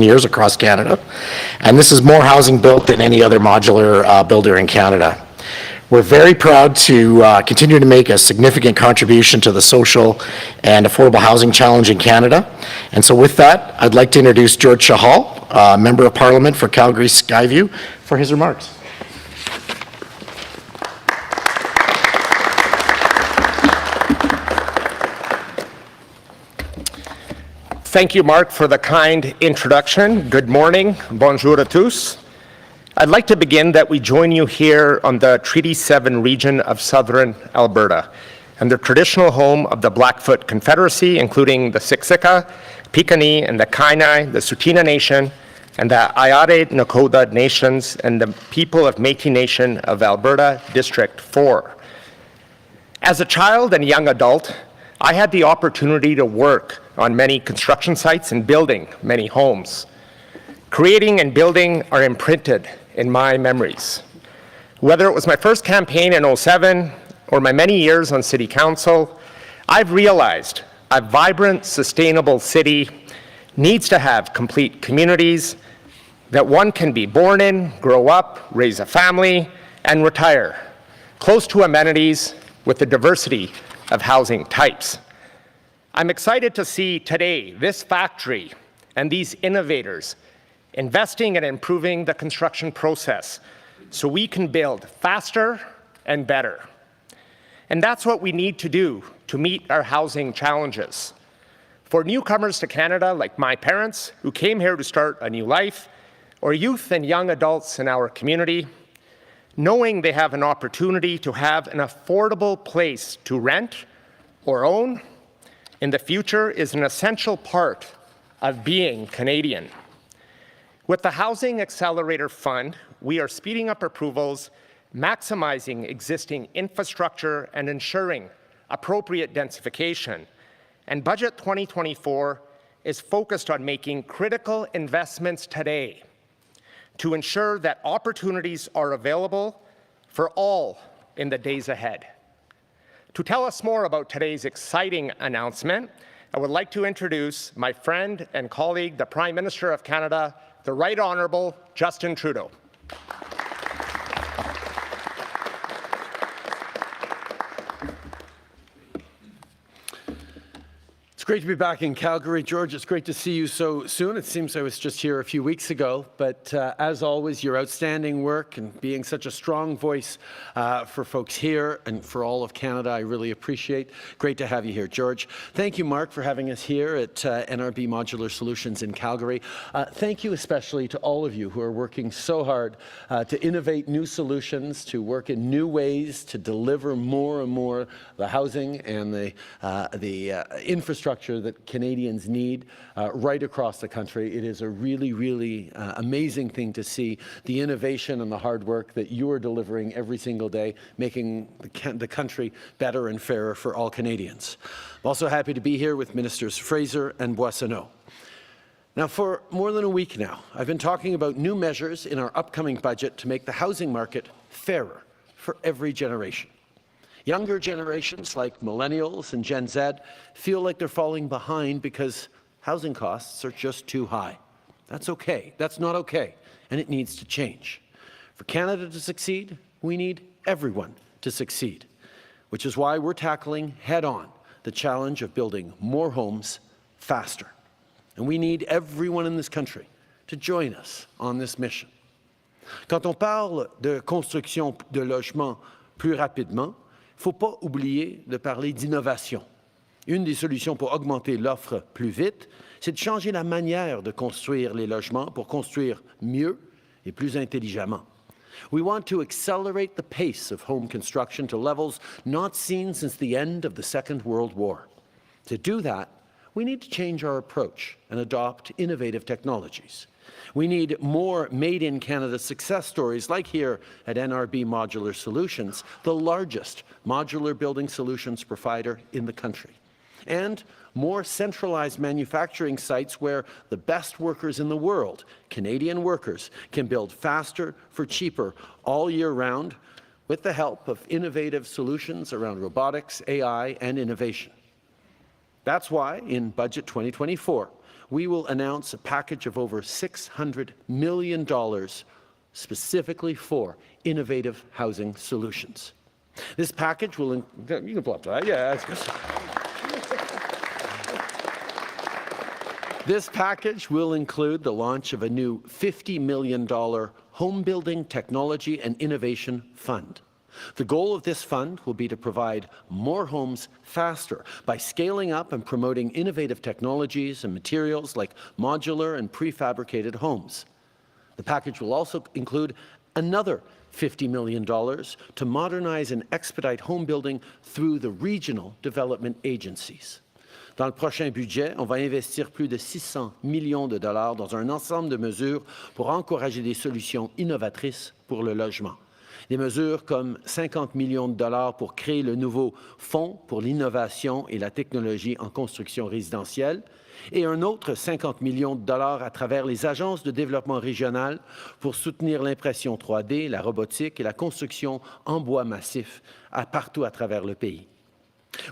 years across Canada, and this is more housing built than any other modular builder in Canada. We're very proud to continue to make a significant contribution to the social and affordable housing challenge in Canada. And so with that, I'd like to introduce George Chahal, Member of Parliament for Calgary Skyview, for his remarks. Thank you, Mark, for the kind introduction. Good morning. Bonjour à tous. I'd like to begin that we join you here on the Treaty 7 region of southern Alberta and the traditional home of the Blackfoot Confederacy, including the Siksika, Piikani, and the Kainai, the Tsuut'ina Nation, and the Ayare Nakoda Nations, and the people of Métis Nation of Alberta, District 4. As a child and young adult, I had the opportunity to work on many construction sites and building many homes. Creating and building are imprinted in my memories. Whether it was my first campaign in 2007 or my many years on City Council, I've realized a vibrant, sustainable city needs to have complete communities that one can be born in, grow up, raise a family, and retire, close to amenities with the diversity of housing types. I'm excited to see today this factory and these innovators investing and improving the construction process so we can build faster and better. And that's what we need to do to meet our housing challenges. For newcomers to Canada, like my parents, who came here to start a new life, or youth and young adults in our community, knowing they have an opportunity to have an affordable place to rent or own in the future is an essential part of being Canadian. With the Housing Accelerator Fund, we are speeding up approvals, maximizing existing infrastructure, and ensuring appropriate densification. And Budget 2024 is focused on making critical investments today to ensure that opportunities are available for all in the days ahead. To tell us more about today's exciting announcement, I would like to introduce my friend and colleague, the Prime Minister of Canada, the Right Honourable Justin Trudeau. It's great to be back in Calgary. George, it's great to see you so soon. It seems I was just here a few weeks ago, but as always, your outstanding work and being such a strong voice for folks here and for all of Canada, I really appreciate. Great to have you here, George. Thank you, Mark, for having us here at NRB Modular Solutions in Calgary. Thank you especially to all of you who are working so hard to innovate new solutions, to work in new ways, to deliver more and more the housing and the infrastructure that Canadians need right across the country. It is a really, really amazing thing to see the innovation and the hard work that you are delivering every single day, making the country better and fairer for all Canadians. I'm also happy to be here with Ministers Fraser and Boissonnault. Now, for more than a week now, I've been talking about new measures in our upcoming budget to make the housing market fairer for every generation. Younger generations like millennials and Gen Z feel like they're falling behind because housing costs are just too high. That's okay. That's not okay, and it needs to change. For Canada to succeed, we need everyone to succeed, which is why we're tackling head-on the challenge of building more homes faster. And we need everyone in this country to join us on this mission. Quand on parle de construction de logements plus rapidement, il ne faut pas oublier de parler d'innovation. Une des solutions pour augmenter l'offre plus vite, c'est de changer la manière de construire les logements pour construire mieux et plus intelligemment. We want to accelerate the pace of home construction to levels not seen since the end of the Second World War. To do that, we need to change our approach and adopt innovative technologies. We need more made-in-Canada success stories like here at NRB Modular Solutions, the largest modular building solutions provider in the country. And more centralized manufacturing sites where the best workers in the world, Canadian workers, can build faster for cheaper all year round with the help of innovative solutions around robotics, AI, and innovation. That's why in Budget 2024, we will announce a package of over $600 million specifically for innovative housing solutions. This package will, you can pull up to that, yeah. This package will include the launch of a new $50 million home building technology and innovation fund. The goal of this fund will be to provide more homes faster by scaling up and promoting innovative technologies and materials like modular and prefabricated homes. The package will also include another $50 million to modernize and expedite home building through the regional development agencies. Dans le prochain budget, on va investir plus de 600 millions de dollars dans un ensemble de mesures pour encourager des solutions innovatrices pour le logement. Des mesures comme 50 millions de dollars pour créer le nouveau Fonds pour l'innovation et la technologie en construction résidentielle et un autre 50 millions de dollars à travers les agences de développement régional pour soutenir l'impression 3D, la robotique et la construction en bois massif partout à travers le pays.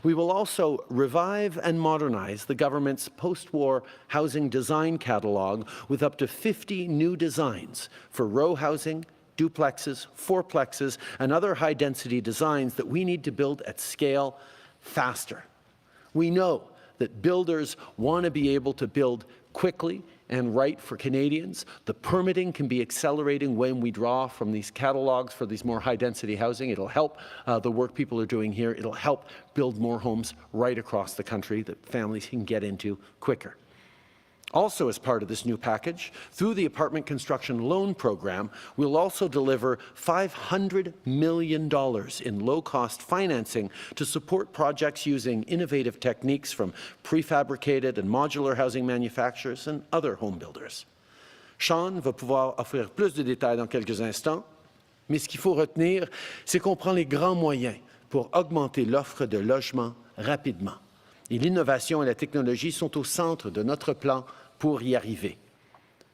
We will also revive and modernize the government's post-war housing design catalog with up to 50 new designs for row housing, duplexes, fourplexes, and other high-density designs that we need to build at scale faster. We know that builders want to be able to build quickly and right for Canadians. The permitting can be accelerating when we draw from these catalogs for these more high-density housing. It'll help the work people are doing here. It'll help build more homes right across the country that families can get into quicker. Also, as part of this new package, through the Apartment Construction Loan Program, we'll also deliver $500 million in low-cost financing to support projects using innovative techniques from prefabricated and modular housing manufacturers and other home builders. Sean va pouvoir offrir plus de détails dans quelques instants, mais ce qu'il faut retenir, c'est qu'on prend les grands moyens pour augmenter l'offre de logements rapidement. Et l'innovation et la technologie sont au centre de notre plan pour y arriver.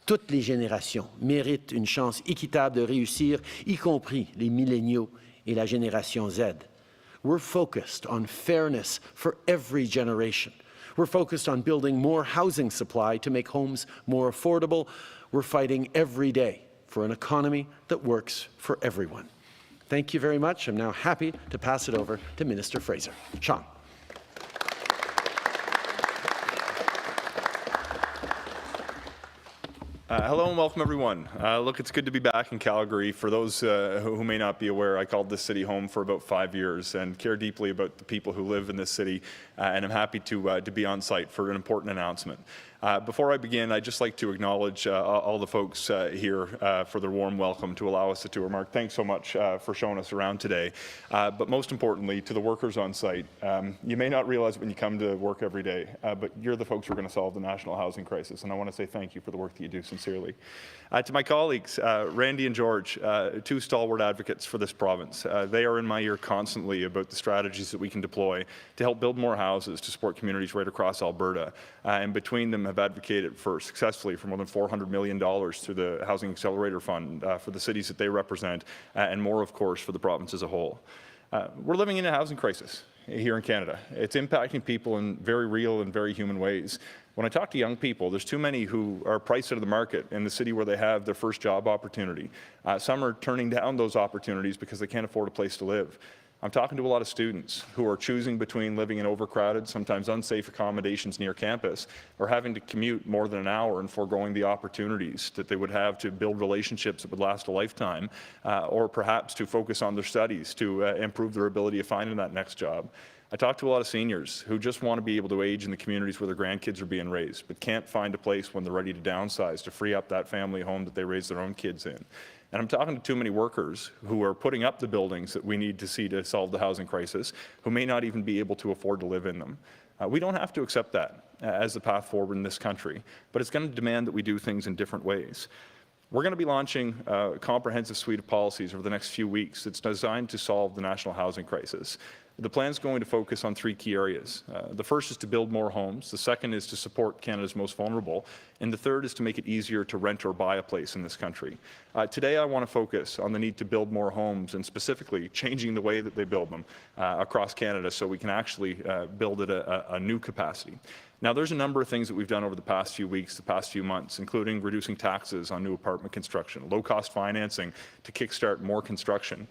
Toutes les générations méritent une chance équitable de réussir, y compris les milléniaux et la génération Z. We're focused on fairness for every generation. We're focused on building more housing supply to make homes more affordable. We're fighting every day for an economy that works for everyone. Thank you very much. I'm now happy to pass it over to Minister Fraser. Sean. Hello and welcome, everyone. Look, it's good to be back in Calgary. For those who may not be aware, I called this city home for about 5 years and care deeply about the people who live in this city, and I'm happy to be on site for an important announcement. Before I begin, I'd just like to acknowledge all the folks here for their warm welcome to allow us to tour. Mark, thanks so much for showing us around today. But most importantly, to the workers on site, you may not realize it when you come to work every day, but you're the folks who are going to solve the national housing crisis, and I want to say thank you for the work that you do sincerely. To my colleagues, Randy and George, two stalwart advocates for this province. They are in my ear constantly about the strategies that we can deploy to help build more houses to support communities right across Alberta, and between them have advocated successfully for more than $400 million through the Housing Accelerator Fund for the cities that they represent, and more, of course, for the province as a whole. We're living in a housing crisis here in Canada. It's impacting people in very real and very human ways. When I talk to young people, there's too many who are priced out of the market in the city where they have their first job opportunity. Some are turning down those opportunities because they can't afford a place to live. I'm talking to a lot of students who are choosing between living in overcrowded, sometimes unsafe accommodations near campus, or having to commute more than an hour and foregoing the opportunities that they would have to build relationships that would last a lifetime, or perhaps to focus on their studies to improve their ability of finding that next job. I talk to a lot of seniors who just want to be able to age in the communities where their grandkids are being raised, but can't find a place when they're ready to downsize to free up that family home that they raise their own kids in. And I'm talking to too many workers who are putting up the buildings that we need to see to solve the housing crisis, who may not even be able to afford to live in them. We don't have to accept that as the path forward in this country, but it's going to demand that we do things in different ways. We're going to be launching a comprehensive suite of policies over the next few weeks that's designed to solve the national housing crisis. The plan is going to focus on 3 key areas. The first is to build more homes. The second is to support Canada's most vulnerable. And the third is to make it easier to rent or buy a place in this country. Today, I want to focus on the need to build more homes and specifically changing the way that they build them across Canada so we can actually build at a new capacity. Now, there's a number of things that we've done over the past few weeks, the past few months, including reducing taxes on new apartment construction, low-cost financing to kickstart more construction.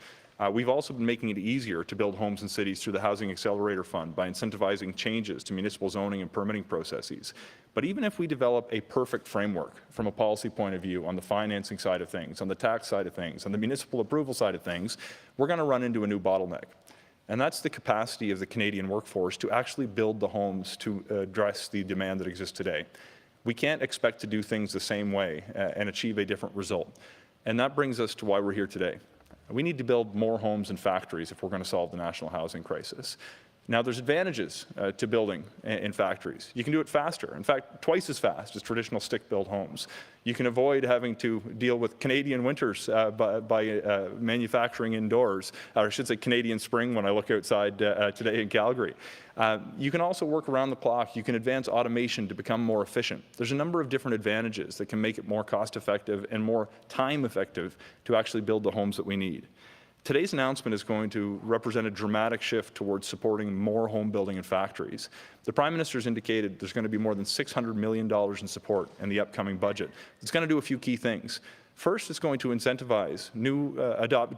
We've also been making it easier to build homes in cities through the Housing Accelerator Fund by incentivizing changes to municipal zoning and permitting processes. But even if we develop a perfect framework from a policy point of view on the financing side of things, on the tax side of things, on the municipal approval side of things, we're going to run into a new bottleneck. And that's the capacity of the Canadian workforce to actually build the homes to address the demand that exists today. We can't expect to do things the same way and achieve a different result. And that brings us to why we're here today. We need to build more homes and factories if we're going to solve the national housing crisis. Now, there's advantages to building in factories. You can do it faster, in fact, twice as fast as traditional stick-built homes. You can avoid having to deal with Canadian winters by manufacturing indoors, or I should say Canadian spring when I look outside today in Calgary. You can also work around the clock. You can advance automation to become more efficient. There's a number of different advantages that can make it more cost-effective and more time-effective to actually build the homes that we need. Today's announcement is going to represent a dramatic shift towards supporting more home building and factories. The Prime Minister has indicated there's going to be more than $600 million in support in the upcoming budget. It's going to do a few key things. First, it's going to incentivize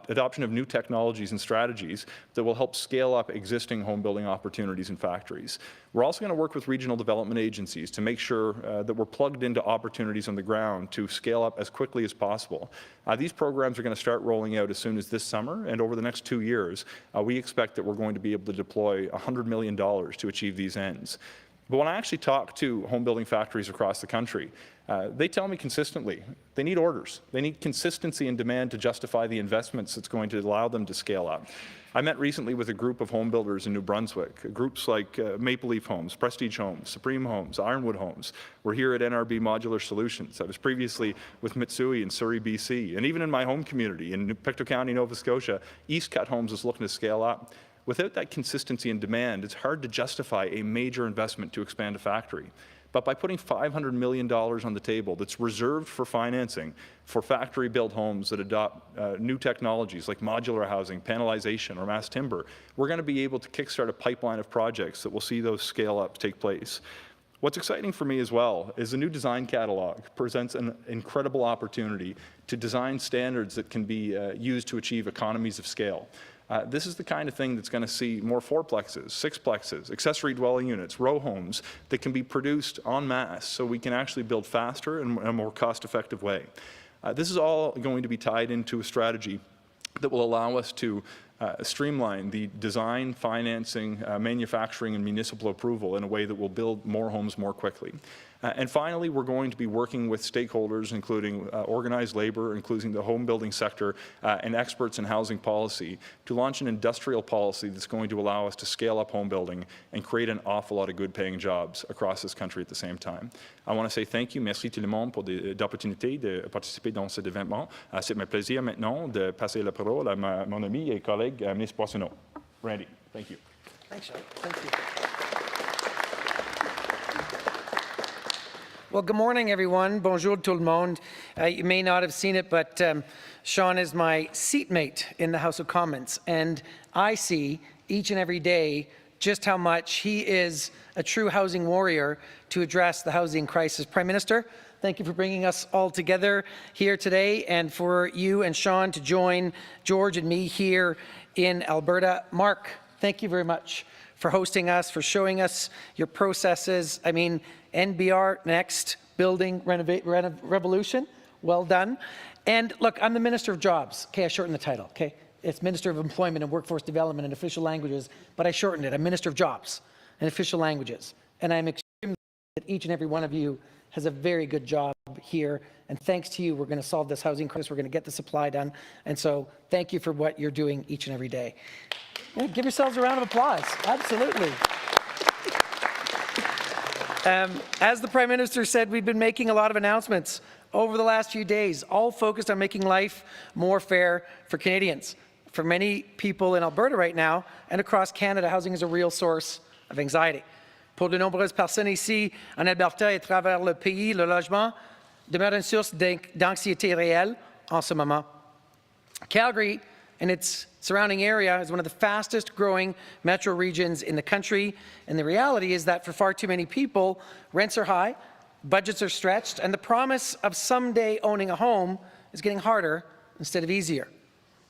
adoption of new technologies and strategies that will help scale up existing home building opportunities and factories. We're also going to work with regional development agencies to make sure that we're plugged into opportunities on the ground to scale up as quickly as possible. These programs are going to start rolling out as soon as this summer, and over the next 2 years, we expect that we're going to be able to deploy $100 million to achieve these ends. But when I actually talk to home building factories across the country, they tell me consistently they need orders. They need consistency and demand to justify the investments that's going to allow them to scale up. I met recently with a group of home builders in New Brunswick, groups like Maple Leaf Homes, Prestige Homes, Supreme Homes, Ironwood Homes. We're here at NRB Modular Solutions. I was previously with Mitsui in Surrey, BC, and even in my home community in Pictou County, Nova Scotia, East Cut Homes is looking to scale up. Without that consistency and demand, it's hard to justify a major investment to expand a factory. But by putting $500 million on the table that's reserved for financing for factory-built homes that adopt new technologies like modular housing, panelization, or mass timber, we're going to be able to kickstart a pipeline of projects that will see those scale-ups take place. What's exciting for me as well is the new design catalog presents an incredible opportunity to design standards that can be used to achieve economies of scale. This is the kind of thing that's going to see more fourplexes, sixplexes, accessory dwelling units, row homes that can be produced en masse so we can actually build faster and in a more cost-effective way. This is all going to be tied into a strategy that will allow us to streamline the design, financing, manufacturing, and municipal approval in a way that will build more homes more quickly. And finally, we're going to be working with stakeholders, including organized labor, including the home building sector, and experts in housing policy, to launch an industrial policy that's going to allow us to scale up home building and create an awful lot of good-paying jobs across this country at the same time. I want to say thank you, merci tout le monde pour l'opportunité de participer dans cet événement. C'est mon plaisir maintenant de passer la parole à mon ami et collègue, Ministre Boissonneau. Randy, thank you. Thanks, Sean. Thank you. Well, good morning, everyone. Bonjour tout le monde. You may not have seen it, but Sean is my seatmate in the House of Commons, and I see each and every day just how much he is a true housing warrior to address the housing crisis. Prime Minister, thank you for bringing us all together here today, and for you and Sean to join George and me here in Alberta. Mark, thank you very much for hosting us, for showing us your processes. I mean, NBR next, building revolution, well done. And look, I'm the Minister of Jobs. Okay, I shortened the title, okay? It's Minister of Employment and Workforce Development in official languages, but I shortened it. I'm Minister of Jobs and official languages. And I'm extremely that each and every one of you has a very good job here. And thanks to you, we're going to solve this housing crisis. We're going to get the supply done. And so thank you for what you're doing each and every day. Yeah, give yourselves a round of applause. Absolutely. As the Prime Minister said, we've been making a lot of announcements over the last few days, all focused on making life more fair for Canadians. for many people in Alberta right now and across Canada, housing is a real source of anxiety. Pour de nombreuses personnes ici en Alberta et à travers le pays, le logement demeure une source d'anxiété réelle en ce moment. Calgary and its surrounding area is one of the fastest growing metro regions in the country, and the reality is that for far too many people, rents are high, budgets are stretched, and the promise of someday owning a home is getting harder instead of easier.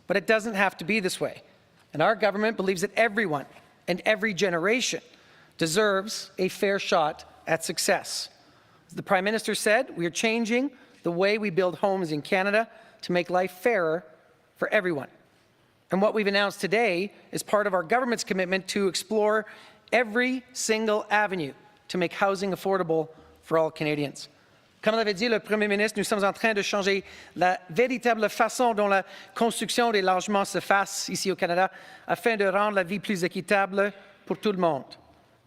But it doesn't have to be this way, and our government believes that everyone and every generation deserves a fair shot at success. As the Prime Minister said, we are changing the way we build homes in Canada to make life fairer for everyone. And what we've announced today is part of our government's commitment to explore every single avenue to make housing affordable for all Canadians. Comme l'avait dit le Premier ministre, nous sommes en train de changer la véritable façon dont la construction des logements se fasse ici au Canada afin de rendre la vie plus équitable pour tout le monde.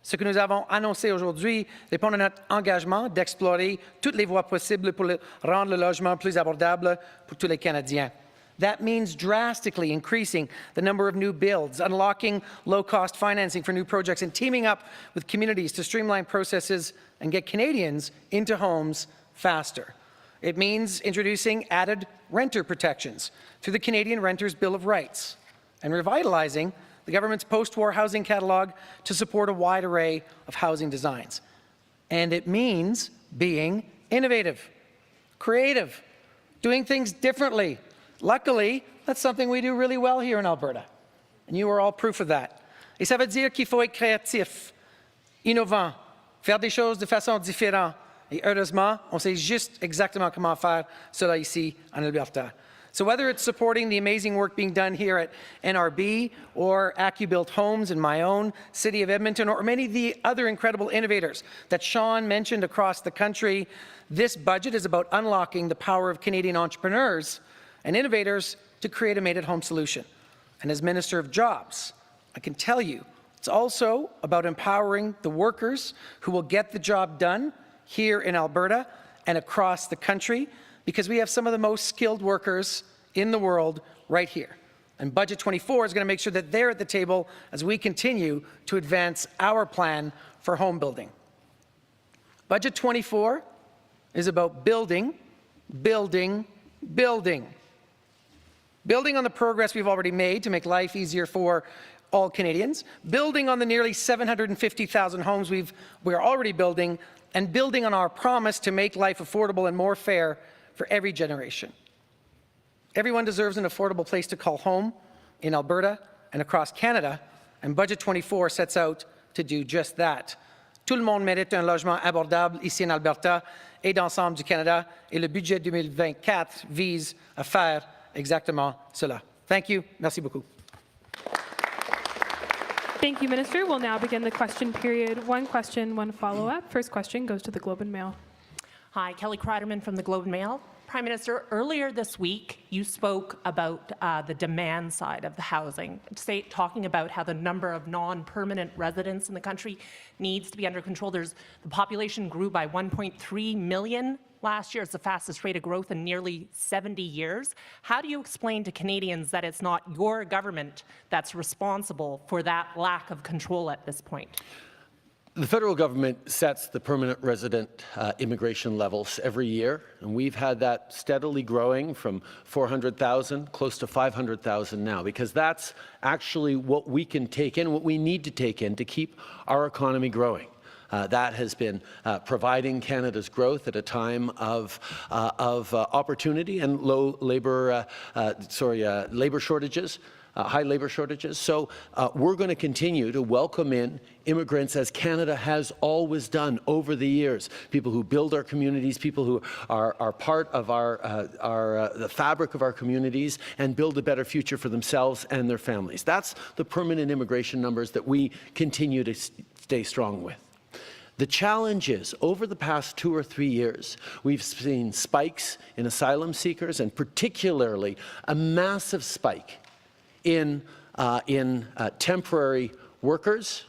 Ce que nous avons annoncé aujourd'hui répond à notre engagement d'explorer toutes les voies possibles pour rendre le logement plus abordable pour tous les Canadiens. That means drastically increasing the number of new builds, unlocking low-cost financing for new projects, and teaming up with communities to streamline processes and get Canadians into homes faster. It means introducing added renter protections through the Canadian Renters' Bill of Rights and revitalizing the government's post-war housing catalogue to support a wide array of housing designs. And it means being innovative, creative, doing things differently. Luckily, that's something we do really well here in Alberta, and you are all proof of that. Et ça veut dire qu'il faut être créatif, innovant, faire des choses de façon différente. Et heureusement, on sait juste exactement comment faire cela ici en Alberta. So whether it's supporting the amazing work being done here at NRB or AccuBuilt Homes in my own city of Edmonton, or many of the other incredible innovators that Sean mentioned across the country, this budget is about unlocking the power of Canadian entrepreneurs and innovators to create a made-at-home solution. And as Minister of Jobs, I can tell you, it's also about empowering the workers who will get the job done here in Alberta and across the country, because we have some of the most skilled workers in the world right here. And Budget 24 is going to make sure that they're at the table as we continue to advance our plan for home building. Budget 24 is about building, building, building. Building on the progress we've already made to make life easier for all Canadians, building on the nearly 750,000 homes we're already building, and building on our promise to make life affordable and more fair for every generation. Everyone deserves an affordable place to call home in Alberta and across Canada, and Budget 24 sets out to do just that. Tout le monde mérite un logement abordable ici en Alberta et dans l'ensemble du Canada, et le budget 2024 vise à faire exactement cela. Thank you. Merci beaucoup. Thank you, Minister. We'll now begin the question period. One question, one follow-up. First question goes to the Globe and Mail. Hi, Kelly Kreiderman from the Globe and Mail. Prime Minister, earlier this week, you spoke about the demand side of the housing, talking about how the number of non-permanent residents in the country needs to be under control. The population grew by 1.3 million last year. It's the fastest rate of growth in nearly 70 years. How do you explain to Canadians that it's not your government that's responsible for that lack of control at this point? The federal government sets the permanent resident immigration levels every year, and we've had that steadily growing from 400,000 close to 500,000 now, because that's actually what we can take in, what we need to take in to keep our economy growing. That has been providing Canada's growth at a time of opportunity and low labor, labor shortages. High labor shortages. So we're going to continue to welcome in immigrants, as Canada has always done over the years. People who build our communities, people who are part of the fabric of our communities and build a better future for themselves and their families. That's the permanent immigration numbers that we continue to stay strong with. The challenge is, over the past 2 or 3 years, we've seen spikes in asylum seekers, and particularly a massive spike in temporary workers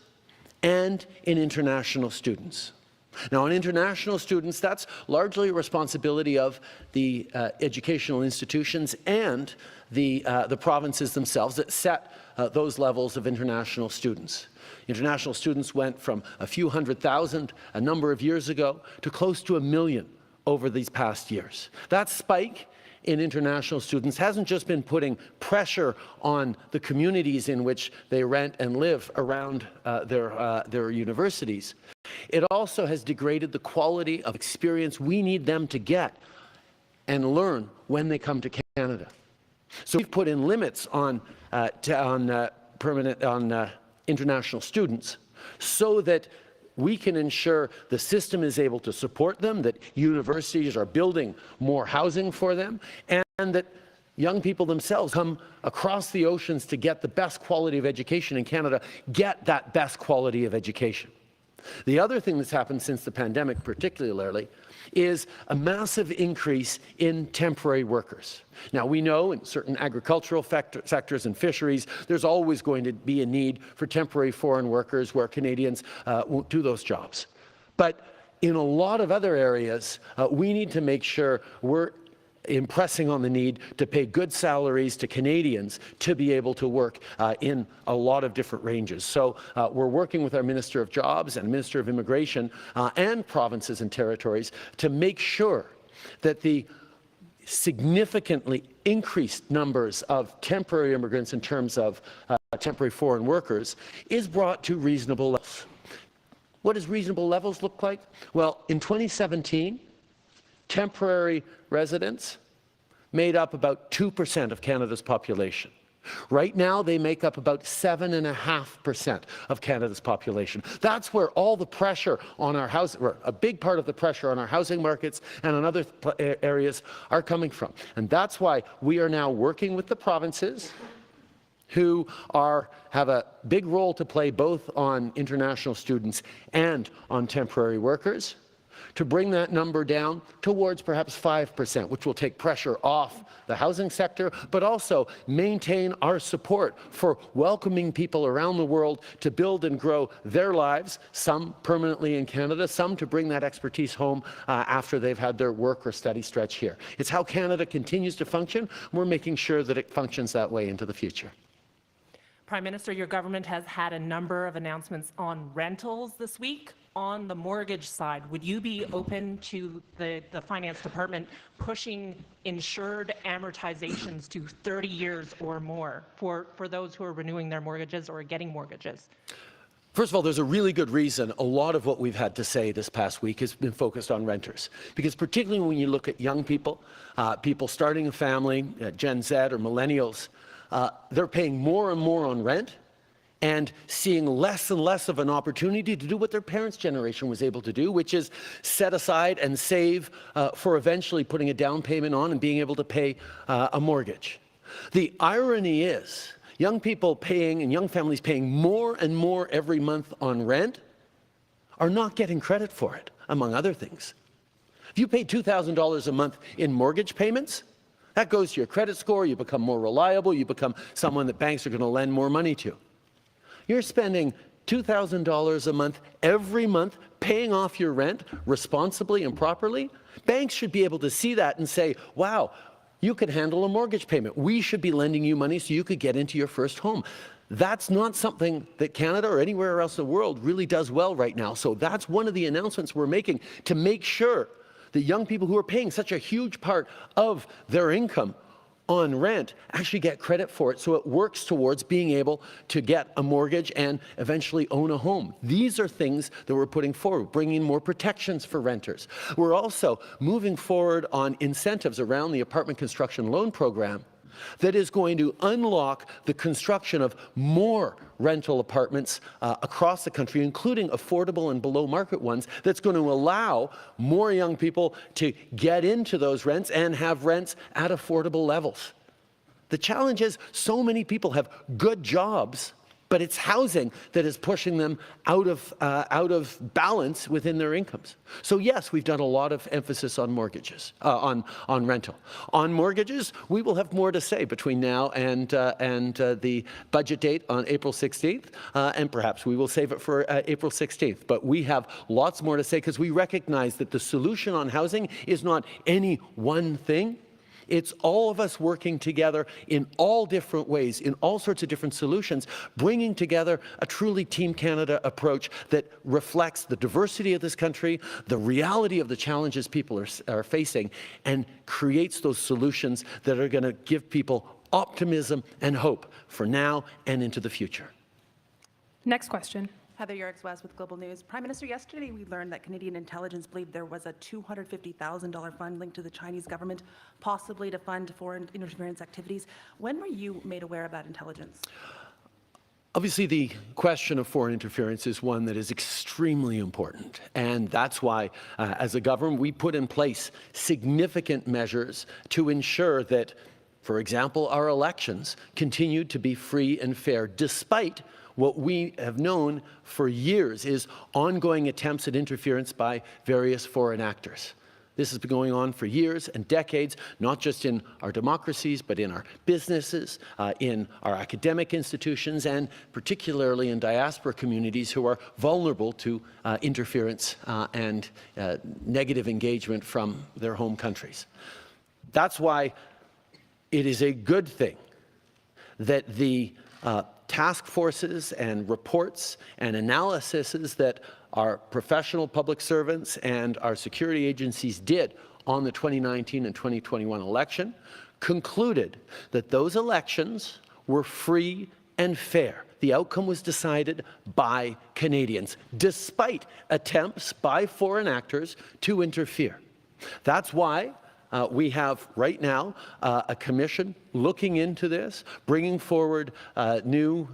and in international students. Now, on international students, that's largely a responsibility of the educational institutions and the provinces themselves that set those levels of international students. International students went from a few 100,000 a number of years ago to close to 1 million over these past years. That spike in international students hasn't just been putting pressure on the communities in which they rent and live around their universities. It also has degraded the quality of experience we need them to get and learn when they come to Canada. So we've put in limits on international students so that we can ensure the system is able to support them, that universities are building more housing for them, and that young people themselves come across the oceans to get the best quality of education in Canada, get that best quality of education. The other thing that's happened since the pandemic, particularly, is a massive increase in temporary workers. Now, we know in certain agricultural sectors and fisheries, there's always going to be a need for temporary foreign workers where Canadians won't do those jobs. But in a lot of other areas, we need to make sure we're impressing on the need to pay good salaries to Canadians to be able to work in a lot of different ranges. So we're working with our Minister of Jobs and Minister of Immigration and provinces and territories to make sure that the significantly increased numbers of temporary immigrants in terms of temporary foreign workers is brought to reasonable levels. What does reasonable levels look like? Well, in 2017, temporary residents made up about 2% of Canada's population. Right now, they make up about 7.5% of Canada's population. That's where all the pressure on our house, or a big part of the pressure on our housing markets and on other areas are coming from. And that's why we are now working with the provinces who have a big role to play both on international students and on temporary workers, to bring that number down towards perhaps 5%, which will take pressure off the housing sector, but also maintain our support for welcoming people around the world to build and grow their lives, some permanently in Canada, some to bring that expertise home after they've had their work or study stretch here. It's how Canada continues to function. We're making sure that it functions that way into the future. Prime Minister, your government has had a number of announcements on rentals this week. On the mortgage side, would you be open to the Finance Department pushing insured amortizations to 30 years or more for those who are renewing their mortgages or getting mortgages? First of all, there's a really good reason a lot of what we've had to say this past week has been focused on renters. Because particularly when you look at young people, people starting a family, Gen Z or millennials, they're paying more and more on rent and seeing less and less of an opportunity to do what their parents' generation was able to do, which is set aside and save for eventually putting a down payment on and being able to pay a mortgage. The irony is, young people paying and young families paying more and more every month on rent are not getting credit for it, among other things. If you pay $2,000 a month in mortgage payments, that goes to your credit score, you become more reliable, you become someone that banks are going to lend more money to. You're spending $2,000 a month every month paying off your rent responsibly and properly. Banks should be able to see that and say, wow, you could handle a mortgage payment. We should be lending you money so you could get into your first home. That's not something that Canada or anywhere else in the world really does well right now. So that's one of the announcements we're making to make sure that young people who are paying such a huge part of their income on rent actually get credit for it, so it works towards being able to get a mortgage and eventually own a home. These are things that we're putting forward, bringing more protections for renters. We're also moving forward on incentives around the apartment construction loan program that is going to unlock the construction of more rental apartments across the country, including affordable and below market ones, that's going to allow more young people to get into those rents and have rents at affordable levels. The challenge is so many people have good jobs But it's housing that is pushing them out of balance within their incomes. So yes, we've done a lot of emphasis on mortgages, on rental. On mortgages, we will have more to say between now and the budget date on April 16th, and perhaps we will save it for April 16th. But we have lots more to say because we recognize that the solution on housing is not any one thing. It's all of us working together in all different ways, in all sorts of different solutions, bringing together a truly Team Canada approach that reflects the diversity of this country, the reality of the challenges people are facing, and creates those solutions that are going to give people optimism and hope for now and into the future. Next question. Heather Yerkes-West with Global News. Prime Minister, yesterday we learned that Canadian intelligence believed there was a $250,000 fund linked to the Chinese government, possibly to fund foreign interference activities. When were you made aware of that intelligence? Obviously, the question of foreign interference is one that is extremely important, and that's why, as a government, we put in place significant measures to ensure that, for example, our elections continue to be free and fair, despite what we have known for years is ongoing attempts at interference by various foreign actors. This has been going on for years and decades, not just in our democracies, but in our businesses, in our academic institutions, and particularly in diaspora communities who are vulnerable to interference and negative engagement from their home countries. That's why it is a good thing that the task forces and reports and analyses that our professional public servants and our security agencies did on the 2019 and 2021 election concluded that those elections were free and fair. The outcome was decided by Canadians, despite attempts by foreign actors to interfere. That's why we have right now a commission looking into this, bringing forward new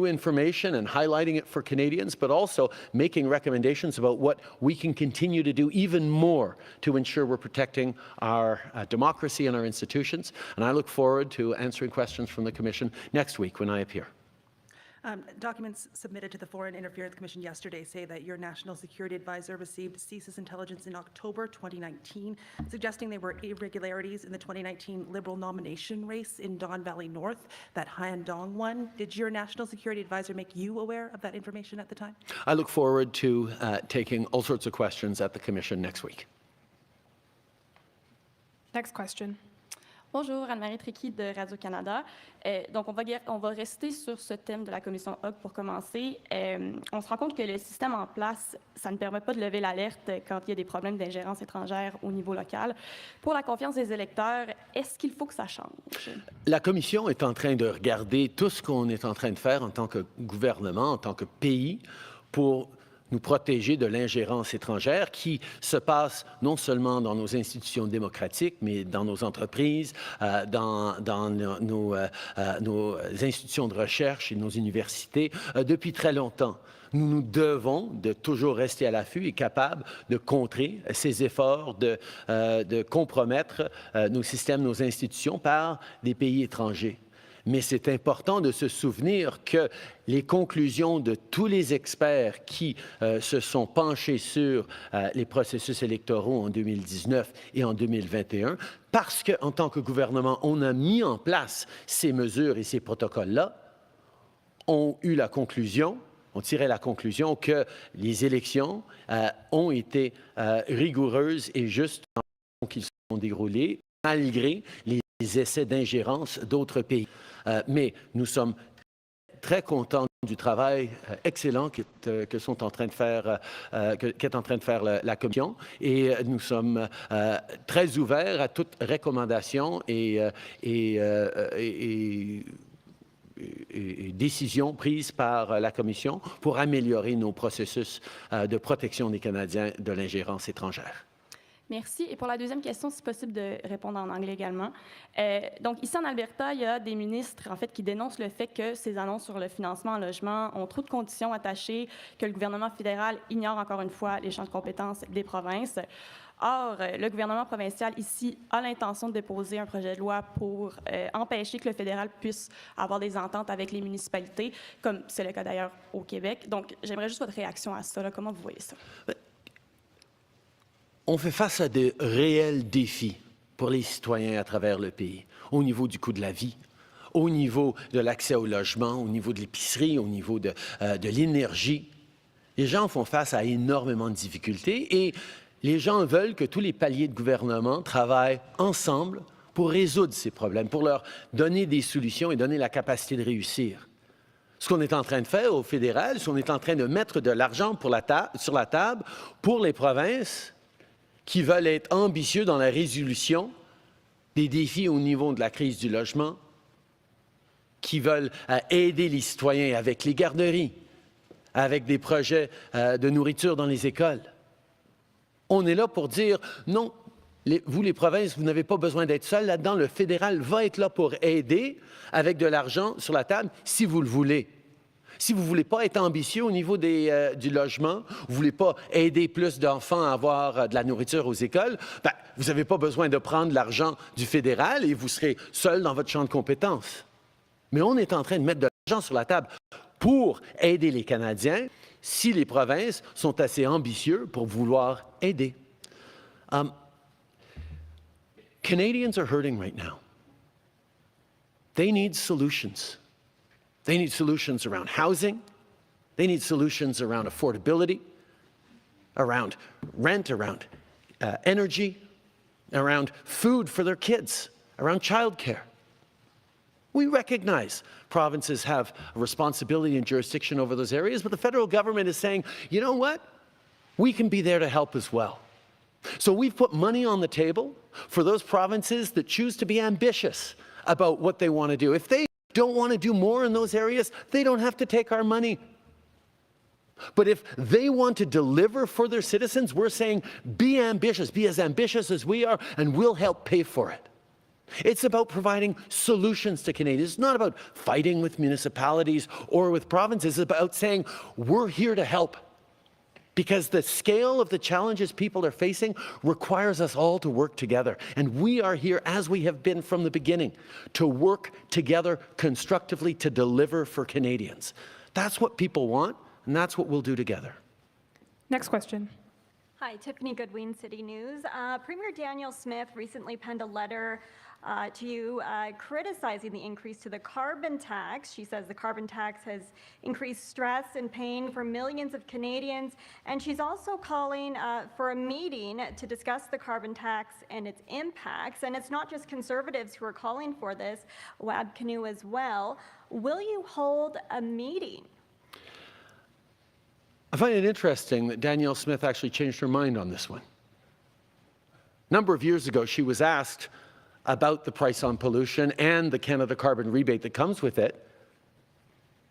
information and highlighting it for Canadians, but also making recommendations about what we can continue to do even more to ensure we're protecting our democracy and our institutions. And I look forward to answering questions from the commission next week when I appear. Documents submitted to the Foreign Interference Commission yesterday say that your National Security Advisor received CSIS intelligence in October 2019, suggesting there were irregularities in the 2019 Liberal nomination race in Don Valley North, that Han Dong won. Did your National Security Advisor make you aware of that information at the time? I look forward to taking all sorts of questions at the commission next week. Next question. Bonjour, Anne-Marie Tricky de Radio-Canada. Donc, on va rester sur ce thème de la commission HOC pour commencer. On se rend compte que le système en place, ça ne permet pas de lever l'alerte quand il y a des problèmes d'ingérence étrangère au niveau local. Pour la confiance des électeurs, est-ce qu'il faut que ça change? La commission est en train de regarder tout ce qu'on est en train de faire en tant que gouvernement, en tant que pays, pour nous protéger de l'ingérence étrangère qui se passe non seulement dans nos institutions démocratiques, mais dans nos entreprises, dans nos institutions de recherche et nos universités depuis très longtemps. Nous nous devons de toujours rester à l'affût et capables de contrer ces efforts de compromettre nos systèmes, nos institutions par des pays étrangers. Mais c'est important de se souvenir que les conclusions de tous les experts qui se sont penchés sur les processus électoraux en 2019 et en 2021, parce qu'en tant que gouvernement, on a mis en place ces mesures et ces protocoles-là, ont tiré la conclusion que les élections ont été rigoureuses et justes qu'ils sont déroulées, malgré les essais d'ingérence d'autres pays. Mais nous sommes très contents du travail excellent qu'est en train de faire la Commission, et nous sommes très ouverts à toute recommandation et décisions prises par la Commission pour améliorer nos processus de protection des Canadiens de l'ingérence étrangère. Merci. Et pour la deuxième question, si possible de répondre en anglais également. Donc, ici en Alberta, il y a des ministres, en fait, qui dénoncent le fait que ces annonces sur le financement en logement ont trop de conditions attachées, que le gouvernement fédéral ignore encore une fois les champs de compétences des provinces. Or, le gouvernement provincial ici a l'intention de déposer un projet de loi pour empêcher que le fédéral puisse avoir des ententes avec les municipalités, comme c'est le cas d'ailleurs au Québec. Donc, j'aimerais juste votre réaction à ça. Là. Comment vous voyez ça? On fait face à de réels défis pour les citoyens à travers le pays, au niveau du coût de la vie, au niveau de l'accès au logement, au niveau de l'épicerie, au niveau de l'énergie. Les gens font face à énormément de difficultés et les gens veulent que tous les paliers de gouvernement travaillent ensemble pour résoudre ces problèmes, pour leur donner des solutions et donner la capacité de réussir. Ce qu'on est en train de faire au fédéral, c'est qu'on est en train de mettre de l'argent sur la table pour les provinces qui veulent être ambitieux dans la résolution des défis au niveau de la crise du logement, qui veulent aider les citoyens avec les garderies, avec des projets de nourriture dans les écoles. On est là pour dire, non, vous les provinces, vous n'avez pas besoin d'être seuls là-dedans. Le fédéral va être là pour aider avec de l'argent sur la table si vous le voulez. Si vous ne voulez pas être ambitieux au niveau du logement, vous ne voulez pas aider plus d'enfants à avoir de la nourriture aux écoles, ben, vous n'avez pas besoin de prendre l'argent du fédéral et vous serez seul dans votre champ de compétences. Mais on est en train de mettre de l'argent sur la table pour aider les Canadiens si les provinces sont assez ambitieux pour vouloir aider. Canadians are hurting right now. They need solutions. They need solutions around housing. They need solutions around affordability, around rent, around energy, around food for their kids, around childcare. We recognize provinces have a responsibility and jurisdiction over those areas, but the federal government is saying, you know what? We can be there to help as well. So we've put money on the table for those provinces that choose to be ambitious about what they want to do. If they don't want to do more in those areas, they don't have to take our money. But if they want to deliver for their citizens, we're saying, be ambitious, be as ambitious as we are, and we'll help pay for it. It's about providing solutions to Canadians. It's not about fighting with municipalities or with provinces. It's about saying, we're here to help. Because the scale of the challenges people are facing requires us all to work together. And we are here, as we have been from the beginning, to work together constructively to deliver for Canadians. That's what people want, and that's what we'll do together. Next question. Hi, Tiffany Goodwin, City News. Premier Danielle Smith recently penned a letter to you criticizing the increase to the carbon tax. She says the carbon tax has increased stress and pain for millions of Canadians, and she's also calling for a meeting to discuss the carbon tax and its impacts. And it's not just Conservatives who are calling for this, Wab Kinew as well. Will you hold a meeting? I find it interesting that Danielle Smith actually changed her mind on this one. A number of years ago, she was asked about the price on pollution and the Canada carbon rebate that comes with it.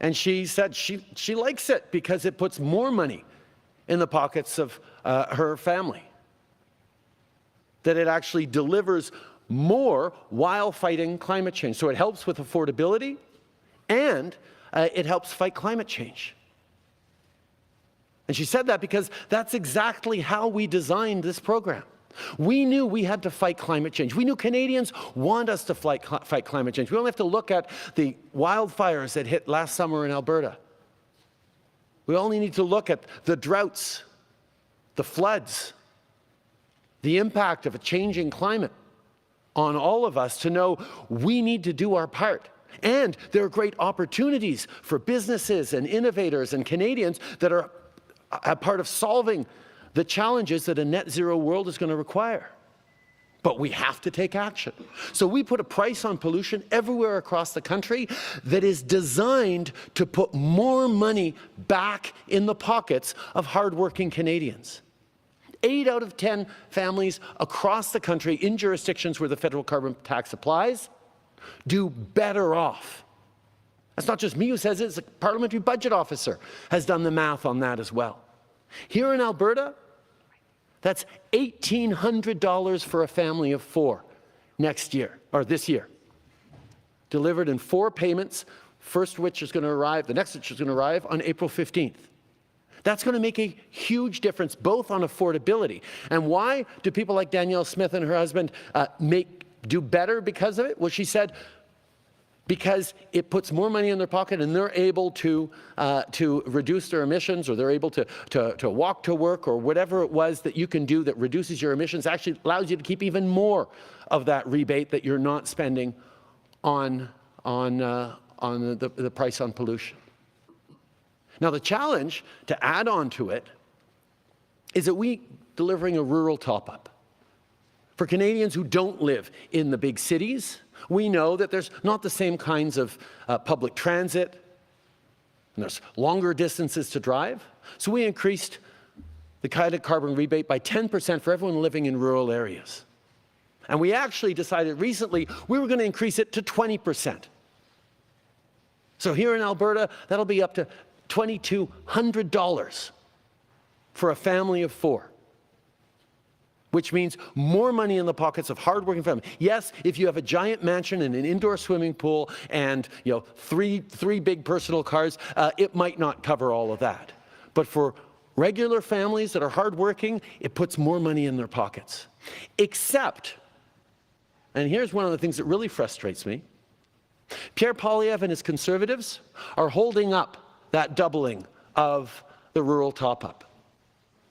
And she said she likes it because it puts more money in the pockets of her family. That it actually delivers more while fighting climate change. So it helps with affordability and it helps fight climate change. And she said that because that's exactly how we designed this program. We knew we had to fight climate change. We knew Canadians want us to fight climate change. We only have to look at the wildfires that hit last summer in Alberta. We only need to look at the droughts, the floods, the impact of a changing climate on all of us to know we need to do our part. And there are great opportunities for businesses and innovators and Canadians that are a part of solving the challenges that a net zero world is going to require. But we have to take action. So we put a price on pollution everywhere across the country that is designed to put more money back in the pockets of hardworking Canadians. 8 out of 10 families across the country in jurisdictions where the federal carbon tax applies do better off. That's not just me who says it, it's a parliamentary budget officer has done the math on that as well. Here in Alberta, that's $1,800 for a family of 4 next year, or this year. Delivered in 4 payments, first which is going to arrive, the next which is going to arrive on April 15th. That's going to make a huge difference both on affordability. And why do people like Danielle Smith and her husband do better because of it? Well, she said, because it puts more money in their pocket and they're able to reduce their emissions, or they're able to walk to work, or whatever it was that you can do that reduces your emissions, actually allows you to keep even more of that rebate that you're not spending on the price on pollution. Now, the challenge, to add on to it, is that we delivering a rural top-up. For Canadians who don't live in the big cities, we know that there's not the same kinds of public transit, and there's longer distances to drive. So we increased the kind of carbon rebate by 10% for everyone living in rural areas. And we actually decided recently we were going to increase it to 20%. So here in Alberta, that'll be up to $2,200 for a family of 4, which means more money in the pockets of hardworking families. Yes, if you have a giant mansion and an indoor swimming pool and three big personal cars, it might not cover all of that. But for regular families that are hardworking, it puts more money in their pockets. Except, and here's one of the things that really frustrates me, Pierre Poilievre and his Conservatives are holding up that doubling of the rural top-up.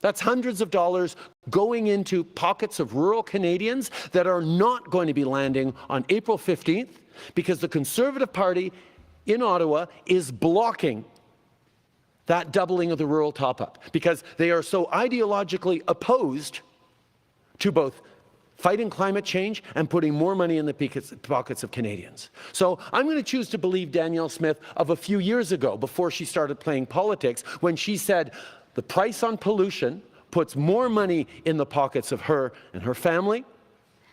That's hundreds of dollars going into pockets of rural Canadians that are not going to be landing on April 15th because the Conservative Party in Ottawa is blocking that doubling of the rural top-up because they are so ideologically opposed to both fighting climate change and putting more money in the pockets of Canadians. So I'm going to choose to believe Danielle Smith of a few years ago, before she started playing politics, when she said the price on pollution puts more money in the pockets of her and her family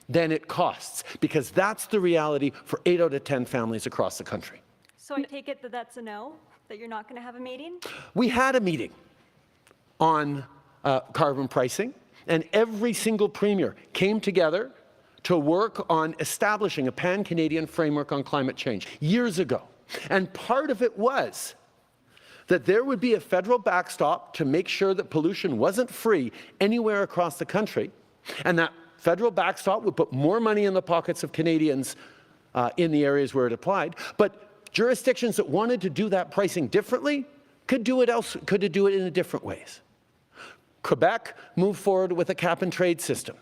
than it costs, because that's the reality for 8 out of 10 families across the country. So I take it that that's a no, that you're not going to have a meeting? We had a meeting on carbon pricing, and every single premier came together to work on establishing a pan-Canadian framework on climate change years ago. And part of it was that there would be a federal backstop to make sure that pollution wasn't free anywhere across the country, and that federal backstop would put more money in the pockets of Canadians in the areas where it applied. But jurisdictions that wanted to do that pricing differently could do it in different ways. Quebec moved forward with a cap-and-trade system.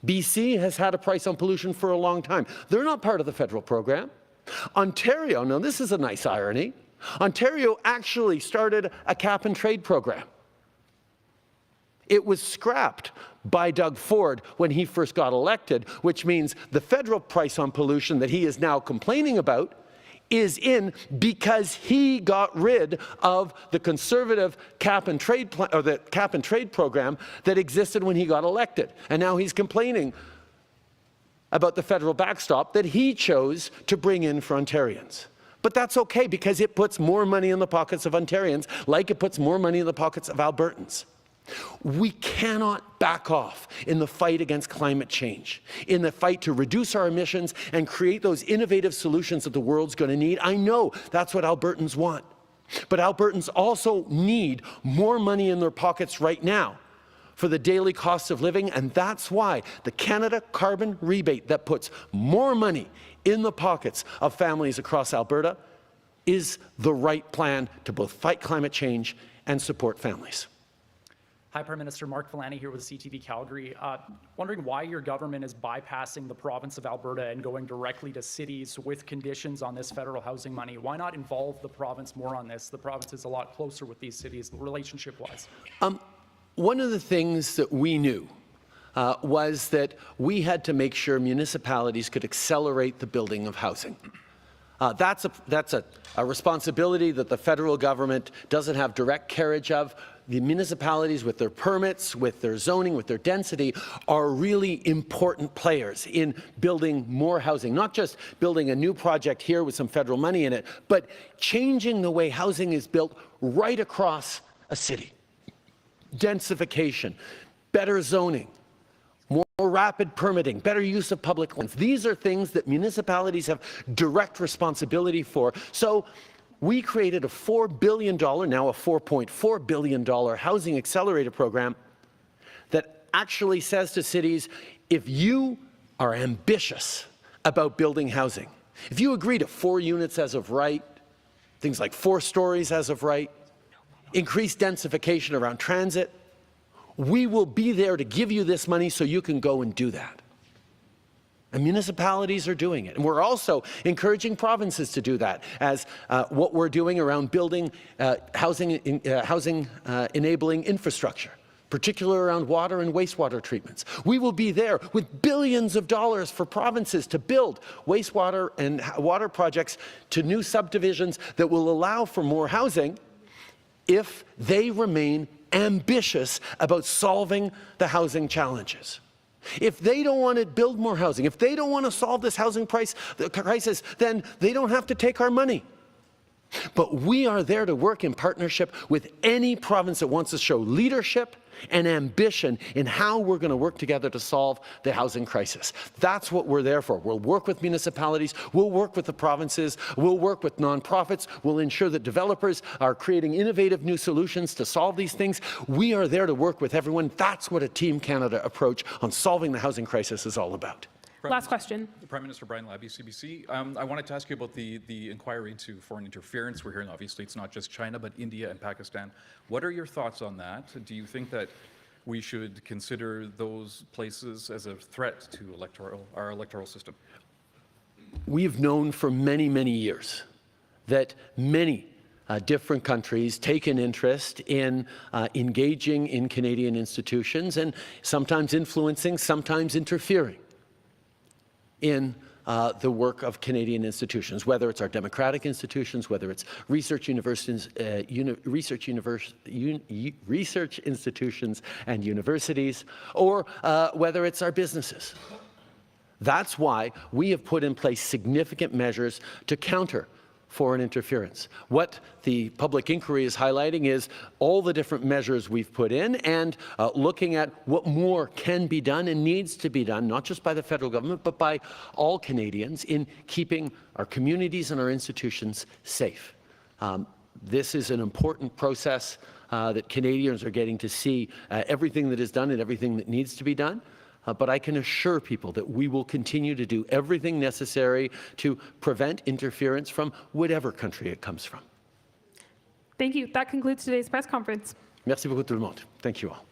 BC has had a price on pollution for a long time. They're not part of the federal program. Ontario, now this is a nice irony, Ontario actually started a cap-and-trade program. It was scrapped by Doug Ford when he first got elected, which means the federal price on pollution that he is now complaining about is in because he got rid of the Conservative cap-and-trade program that existed when he got elected. And now he's complaining about the federal backstop that he chose to bring in for Ontarians. But that's okay, because it puts more money in the pockets of Ontarians, like it puts more money in the pockets of Albertans. We cannot back off in the fight against climate change, in the fight to reduce our emissions and create those innovative solutions that the world's going to need. I know that's what Albertans want. But Albertans also need more money in their pockets right now for the daily costs of living, and that's why the Canada Carbon Rebate that puts more money in the pockets of families across Alberta is the right plan to both fight climate change and support families. Hi, Prime Minister. Mark Villani here with CTV Calgary. Wondering why your government is bypassing the province of Alberta and going directly to cities with conditions on this federal housing money. Why not involve the province more on this? The province is a lot closer with these cities, relationship-wise. One of the things that we knew was that we had to make sure municipalities could accelerate the building of housing. That's a responsibility that the federal government doesn't have direct carriage of. The municipalities, with their permits, with their zoning, with their density, are really important players in building more housing. Not just building a new project here with some federal money in it, but changing the way housing is built right across a city. Densification, better zoning, more rapid permitting, better use of public lands. These are things that municipalities have direct responsibility for. So we created a $4 billion, now a $4.4 billion housing accelerator program that actually says to cities, if you are ambitious about building housing, if you agree to 4 units as of right, things like 4 stories as of right, increased densification around transit, we will be there to give you this money so you can go and do that. And municipalities are doing it. And we're also encouraging provinces to do that, as what we're doing around building housing enabling infrastructure, particularly around water and wastewater treatments. We will be there with billions of dollars for provinces to build wastewater and water projects to new subdivisions that will allow for more housing if they remain ambitious about solving the housing challenges. If they don't want to build more housing, if they don't want to solve this housing crisis, then they don't have to take our money. But we are there to work in partnership with any province that wants to show leadership and ambition in how we're going to work together to solve the housing crisis. That's what we're there for. We'll work with municipalities, we'll work with the provinces, we'll work with nonprofits, we'll ensure that developers are creating innovative new solutions to solve these things. We are there to work with everyone. That's what a Team Canada approach on solving the housing crisis is all about. Last question. Prime Minister Brian Labby, CBC. I wanted to ask you about the inquiry into foreign interference. We're hearing, obviously, it's not just China, but India and Pakistan. What are your thoughts on that? Do you think that we should consider those places as a threat to our electoral system? We've known for many, many years that many different countries take an interest in engaging in Canadian institutions and sometimes influencing, sometimes interfering in the work of Canadian institutions, whether it's our democratic institutions, whether it's research institutions and universities, or whether it's our businesses. That's why we have put in place significant measures to counter foreign interference. What the public inquiry is highlighting is all the different measures we've put in and looking at what more can be done and needs to be done, not just by the federal government, but by all Canadians in keeping our communities and our institutions safe. This is an important process that Canadians are getting to see everything that is done and everything that needs to be done. But I can assure people that we will continue to do everything necessary to prevent interference from whatever country it comes from. Thank you. That concludes today's press conference. Merci beaucoup tout le monde. Thank you all.